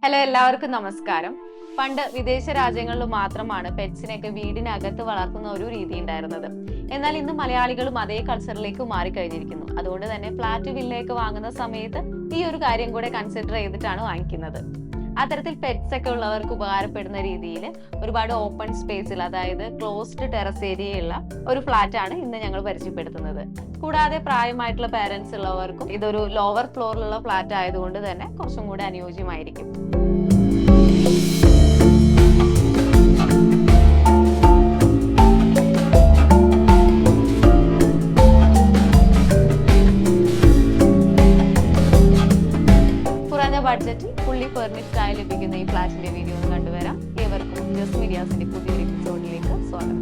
Hello, എല്ലാവർക്കും നമസ്കാരം. പണ്ട് വിദേശ രാജ്യങ്ങളിൽ മാത്രമാണ് പെറ്റ്സിനെയൊക്കെ വീടിനകത്ത് വളർത്തുന്ന ഒരു രീതി ഉണ്ടായിരുന്നത്. എന്നാൽ ഇന്ന് മലയാളികളും അതേ കൾച്ചറിലേക്ക് മാറിക്കഴിഞ്ഞിരിക്കുന്നു. അതുകൊണ്ട് തന്നെ ഫ്ലാറ്റ് വില്ലയൊക്കെ വാങ്ങുന്ന സമയത്ത് ഈ ഒരു കാര്യം കൂടെ കൺസിഡർ ചെയ്തിട്ടാണ് വാങ്ങിക്കുന്നത്. അത്തരത്തിൽ പെറ്റ്സ് ഒക്കെ ഉള്ളവർക്ക് ഉപകാരപ്പെടുന്ന രീതിയിൽ ഒരുപാട് ഓപ്പൺ സ്പേസിൽ, അതായത് ക്ലോസ്ഡ് ടെറസ് ഏരിയയുള്ള ഒരു ഫ്ലാറ്റ് ആണ് ഇന്ന് ഞങ്ങൾ പരിചയപ്പെടുത്തുന്നത്. കൂടാതെ പ്രായമായിട്ടുള്ള പേരൻസ് ഉള്ളവർക്കും ഇതൊരു ലോവർ ഫ്ലോറിലുള്ള ഫ്ലാറ്റ് ആയതുകൊണ്ട് തന്നെ കുറച്ചും കൂടെ അനുയോജ്യമായിരിക്കും. കുറഞ്ഞ ബഡ്ജറ്റിൽ ഫുള്ളി ഫർണിഷ്ഡ് ആയി ലഭിക്കുന്ന ഈ ഫ്ലാറ്റിന്റെ വീഡിയോ ഒന്ന് കണ്ടുവരാം. ഏവർക്കും ജസ്റ്റ് മീഡിയാസിന്റെ പുതിയൊരു എപ്പിസോഡിലേക്ക് സ്വാഗതം.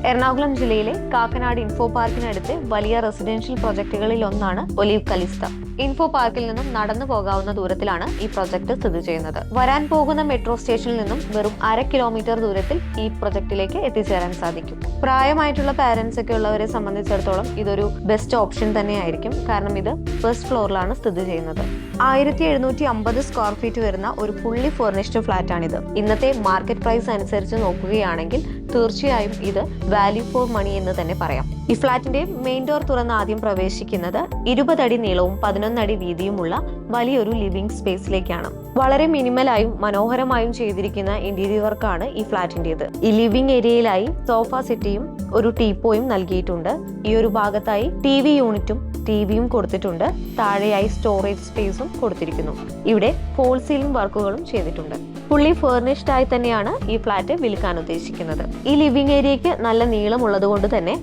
എറണാകുളം ജില്ലയിലെ കാക്കനാട് ഇൻഫോ പാർക്കിനടുത്ത് വലിയ റെസിഡൻഷ്യൽ പ്രൊജക്ടുകളിൽ ഒന്നാണ് ഒലീവ് കലിസ്ത. ഇൻഫോ പാർക്കിൽ നിന്നും നടന്നു പോകാവുന്ന ദൂരത്തിലാണ് ഈ പ്രൊജക്ട് സ്ഥിതി ചെയ്യുന്നത്. വരാൻ പോകുന്ന മെട്രോ സ്റ്റേഷനിൽ നിന്നും വെറും 1/2 കിലോമീറ്റർ ദൂരത്തിൽ ഈ പ്രൊജക്ടിലേക്ക് എത്തിച്ചേരാൻ സാധിക്കും. പ്രായമായിട്ടുള്ള പാരന്റ്സ് ഒക്കെ ഉള്ളവരെ സംബന്ധിച്ചിടത്തോളം ഇതൊരു ബെസ്റ്റ് ഓപ്ഷൻ തന്നെയായിരിക്കും. കാരണം ഇത് ഫസ്റ്റ് ഫ്ലോറിലാണ് സ്ഥിതി ചെയ്യുന്നത്. 1750 സ്ക്വയർ ഫീറ്റ് വരുന്ന ഒരു ഫുള്ളി ഫർണിഷ്ഡ് ഫ്ലാറ്റ് ആണിത്. ഇന്നത്തെ മാർക്കറ്റ് പ്രൈസ് അനുസരിച്ച് നോക്കുകയാണെങ്കിൽ തീർച്ചയായും ഇത് വാല്യൂ ഫോർ മണി എന്ന് തന്നെ പറയാം. ഈ ഫ്ലാറ്റിന്റെ മെയിൻ ഡോർ തുറന്ന് ആദ്യം പ്രവേശിക്കുന്നത് 20 അടി നീളവും 11 അടി വീതിയുമുള്ള വലിയൊരു ലിവിംഗ് സ്പേസിലേക്കാണ്. വളരെ മിനിമലായും മനോഹരമായും ചെയ്തിരിക്കുന്ന ഇന്റീരിയർ വർക്കാണ് ഈ ഫ്ലാറ്റിന്റേത്. ഈ ലിവിംഗ് ഏരിയയിലായി സോഫ സെറ്റിയും ഒരു ടീപ്പോയും നൽകിയിട്ടുണ്ട്. ഈ ഒരു ഭാഗത്തായി TV യൂണിറ്റും ടിവിയും കൊടുത്തിട്ടുണ്ട്. താഴെയായി സ്റ്റോറേജ് സ്പേസും കൊടുത്തിരിക്കുന്നു. ഇവിടെ ഫോൾ സീലിംഗ് വർക്കുകളും ചെയ്തിട്ടുണ്ട്. ഫുള്ളി ഫർണിഷ്ഡ് ആയി തന്നെയാണ് ഈ ഫ്ലാറ്റ് വിൽക്കാൻ ഉദ്ദേശിക്കുന്നത്. ഈ ലിവിംഗ് ഏരിയയ്ക്ക് നല്ല നീളമുള്ളത് കൊണ്ട് തന്നെ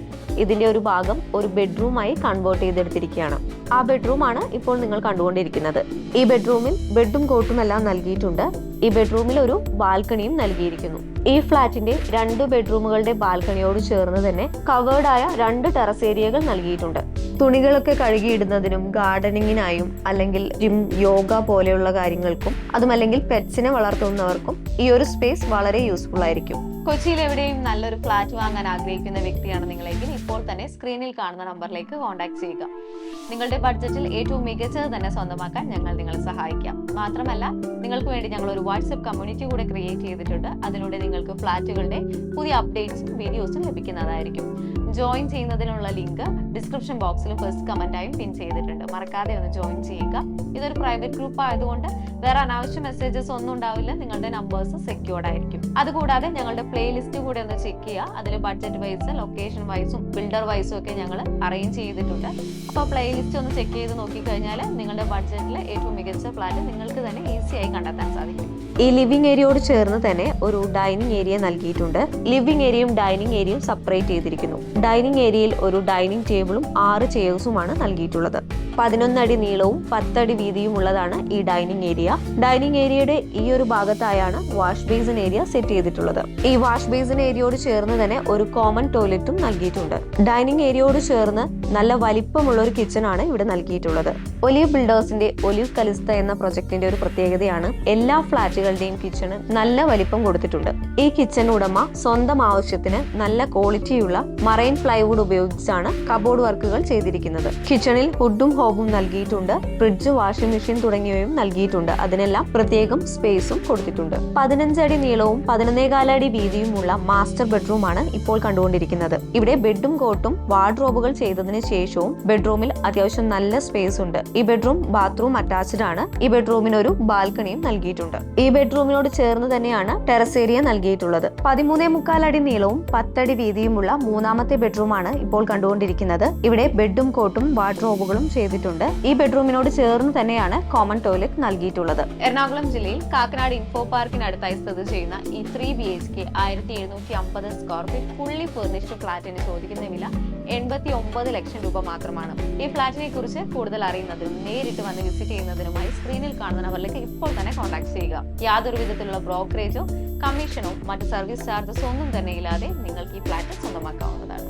ഇതിന്റെ ഒരു ഭാഗം ഒരു ബെഡ്റൂമായി കൺവേർട്ട് ചെയ്തെടുത്തിരിക്കുകയാണ്. ആ ബെഡ്റൂമാണ് ഇപ്പോൾ നിങ്ങൾ കണ്ടുകൊണ്ടിരിക്കുന്നത്. ഈ ബെഡ്റൂമിൽ ബെഡും കോട്ടും എല്ലാം നൽകിയിട്ടുണ്ട്. ഈ ബെഡ്റൂമിൽ ഒരു ബാൽക്കണിയും നൽകിയിരിക്കുന്നു. ഈ ഫ്ലാറ്റിന്റെ 2 ബെഡ്റൂമുകളുടെ ബാൽക്കണിയോട് ചേർന്ന് തന്നെ കവേർഡ് ആയ 2 ടെറസ് ഏരിയകൾ നൽകിയിട്ടുണ്ട്. തുണികളൊക്കെ കഴുകിയിടുന്നതിനും ഗാർഡനിങ്ങിനായും അല്ലെങ്കിൽ ജിം, യോഗ പോലെയുള്ള കാര്യങ്ങൾക്കും അതുമല്ലെങ്കിൽ പെറ്റ്സിനെ വളർത്തുന്നവർക്കും ഈ ഒരു സ്പേസ് വളരെ യൂസ്ഫുൾ ആയിരിക്കും. കൊച്ചിയിൽ എവിടെയും നല്ലൊരു ഫ്ലാറ്റ് വാങ്ങാൻ ആഗ്രഹിക്കുന്ന വ്യക്തിയാണ് നിങ്ങളെങ്കിൽ ഇപ്പോൾ തന്നെ സ്ക്രീനിൽ കാണുന്ന നമ്പറിലേക്ക് കോൺടാക്ട് ചെയ്യുക. നിങ്ങളുടെ ബഡ്ജറ്റിൽ ഏറ്റവും മികച്ചത് തന്നെ സ്വന്തമാക്കാൻ ഞങ്ങൾ നിങ്ങളെ സഹായിക്കാം. മാത്രമല്ല, നിങ്ങൾക്ക് വേണ്ടി ഞങ്ങൾ ഒരു വാട്സ്ആപ്പ് കമ്മ്യൂണിറ്റി കൂടെ ക്രിയേറ്റ് ചെയ്തിട്ടുണ്ട്. അതിലൂടെ നിങ്ങൾക്ക് ഫ്ലാറ്റുകളുടെ പുതിയ അപ്ഡേറ്റ്സും വീഡിയോസും ലഭിക്കുന്നതായിരിക്കും. ജോയിൻ ചെയ്യുന്നതിനുള്ള ലിങ്ക് ഡിസ്ക്രിപ്ഷൻ ബോക്സിലും ഫസ്റ്റ് കമന്റായും പിൻ ചെയ്തിട്ടുണ്ട്. മറക്കാതെ ഒന്ന് ജോയിൻ ചെയ്യുക. ഇതൊരു പ്രൈവറ്റ് ഗ്രൂപ്പ് ആയതുകൊണ്ട് വേറെ അനാവശ്യ മെസ്സേജസ് ഒന്നും ഉണ്ടാവില്ല. നിങ്ങളുടെ നമ്പേഴ്സ് സെക്യൂർഡ് ആയിരിക്കും. അതുകൂടാതെ ഞങ്ങളുടെ പ്ലേലിസ്റ്റ് കൂടെ ഒന്ന് ചെക്ക് ചെയ്യുക. അതിൽ ബഡ്ജറ്റ് വൈസ്, ലൊക്കേഷൻ വൈസും ബിൽഡർ വൈസും ഒക്കെ ഞങ്ങൾ അറേഞ്ച് ചെയ്തിട്ടുണ്ട്. അപ്പോൾ പ്ലേലിസ്റ്റ് ഒന്ന് ചെക്ക് ചെയ്ത് നോക്കിക്കഴിഞ്ഞാൽ നിങ്ങളുടെ ബഡ്ജറ്റിൽ ഏറ്റവും മികച്ച ഫ്ലാറ്റ് നിങ്ങൾക്ക് തന്നെ ഈസിയായി കണ്ടെത്താൻ സാധിക്കും. ഈ ലിവിംഗ് ഏരിയയോട് ചേർന്ന് തന്നെ ഒരു ഡൈനിങ് ഏരിയ നൽകിയിട്ടുണ്ട്. ലിവിംഗ് ഏരിയയും ഡൈനിങ് ഏരിയയും സെപ്പറേറ്റ് ചെയ്തിരിക്കുന്നു. ഡൈനിങ് ഏരിയയിൽ ഒരു ഡൈനിങ് ടേബിളും 6 ചെയർസുമാണ് നൽകിയിട്ടുള്ളത്. 11 അടി നീളവും 10 അടി വീതിയും ഉള്ളതാണ് ഈ ഡൈനിങ് ഏരിയ. ഡൈനിങ് ഏരിയയുടെ ഈ ഒരു ഭാഗത്തായാണ് വാഷ് ബേസിൻ ഏരിയ സെറ്റ് ചെയ്തിട്ടുള്ളത്. ഈ വാഷ് ബേസിൻ ഏരിയയോട് ചേർന്ന് തന്നെ ഒരു കോമൺ ടോയ്ലറ്റും നൽകിയിട്ടുണ്ട്. ഡൈനിങ് ഏരിയയോട് ചേർന്ന് നല്ല വലിപ്പമുള്ള ഒരു കിച്ചൺ ആണ് ഇവിടെ നൽകിയിട്ടുള്ളത്. ഒലീവ് ബിൽഡേഴ്സിന്റെ ഒലീവ് കലിസ്ത എന്ന പ്രൊജക്ടിന്റെ ഒരു പ്രത്യേകതയാണ് എല്ലാ ഫ്ലാറ്റുകളുടെയും കിച്ചണ് നല്ല വലിപ്പം കൊടുത്തിട്ടുണ്ട്. ഈ കിച്ചൺ ഉടമ സ്വന്തം ആവശ്യത്തിന് നല്ല ക്വാളിറ്റിയുള്ള മറൈൻ പ്ലൈവുഡ് ഉപയോഗിച്ചാണ് കബോർഡ് വർക്കുകൾ ചെയ്തിരിക്കുന്നത്. കിച്ചണിൽ ഹുഡും ഹോബും നൽകിയിട്ടുണ്ട്. ഫ്രിഡ്ജ്, വാഷിംഗ് മെഷീൻ തുടങ്ങിയവയും നൽകിയിട്ടുണ്ട്. അതിനെല്ലാം പ്രത്യേകം സ്പേസും കൊടുത്തിട്ടുണ്ട്. 15 അടി നീളവും 11.25 അടി വീതിയുമുള്ള മാസ്റ്റർ ബെഡ്റൂം ആണ് ഇപ്പോൾ കണ്ടുകൊണ്ടിരിക്കുന്നത്. ഇവിടെ ബെഡും കോട്ടും വാർഡ്രോബുകൾ ചെയ്തതിന് ശേഷവും ബെഡ്റൂമിൽ അത്യാവശ്യം നല്ല സ്പേസ് ഉണ്ട്. ഈ ബെഡ്റൂം ബാത്റൂം അറ്റാച്ച്ഡ് ആണ്. ഈ ബെഡ്റൂമിന് ഒരു ബാൽക്കണിയും നൽകിയിട്ടുണ്ട്. ഈ ബെഡ്റൂമിനോട് ചേർന്ന് തന്നെയാണ് ടെറസ് ഏരിയ നൽകിയിട്ടുള്ളത്. 13.25 അടി നീളവും 10 അടി വീതിയുമുള്ള മൂന്നാമത്തെ ബെഡ്റൂമാണ് ഇപ്പോൾ കണ്ടുകൊണ്ടിരിക്കുന്നത്. ഇവിടെ ബെഡും കോട്ടും വാർഡ്രോബുകളും ചെയ്തിട്ടുണ്ട്. ഈ ബെഡ്റൂമിനോട് ചേർന്ന് തന്നെയാണ് കോമൺ ടോയ്ലറ്റ് നൽകിയിട്ടുള്ളത്. എറണാകുളം ജില്ലയിൽ കാക്കനാട് ഇൻഫോ പാർക്കിനടുത്തായി സ്ഥിതി ചെയ്യുന്ന ഈ 3 BHK 1750 square feet fully furnished ഫ്ലാറ്റിന് ചോദിക്കുന്ന വില 89 ലക്ഷം രൂപ മാത്രമാണ്. ഈ ഫ്ലാറ്റിനെ കുറിച്ച് കൂടുതൽ അറിയുന്നതിനും നേരിട്ട് വന്ന് വിസിറ്റ് ചെയ്യുന്നതിനുമായി സ്ക്രീനിൽ കാണുന്ന നമ്പറിലേക്ക് ഇപ്പോൾ തന്നെ കോൺടാക്ട് ചെയ്യുക. യാതൊരു വിധത്തിലുള്ള ബ്രോക്കറേജോ കമ്മീഷനോ മറ്റ് സർവീസ് ചാർജസ് ഒന്നും തന്നെ ഇല്ലാതെ നിങ്ങൾക്ക് ഈ ഫ്ലാറ്റ് സ്വന്തമാക്കാവുന്നതാണ്.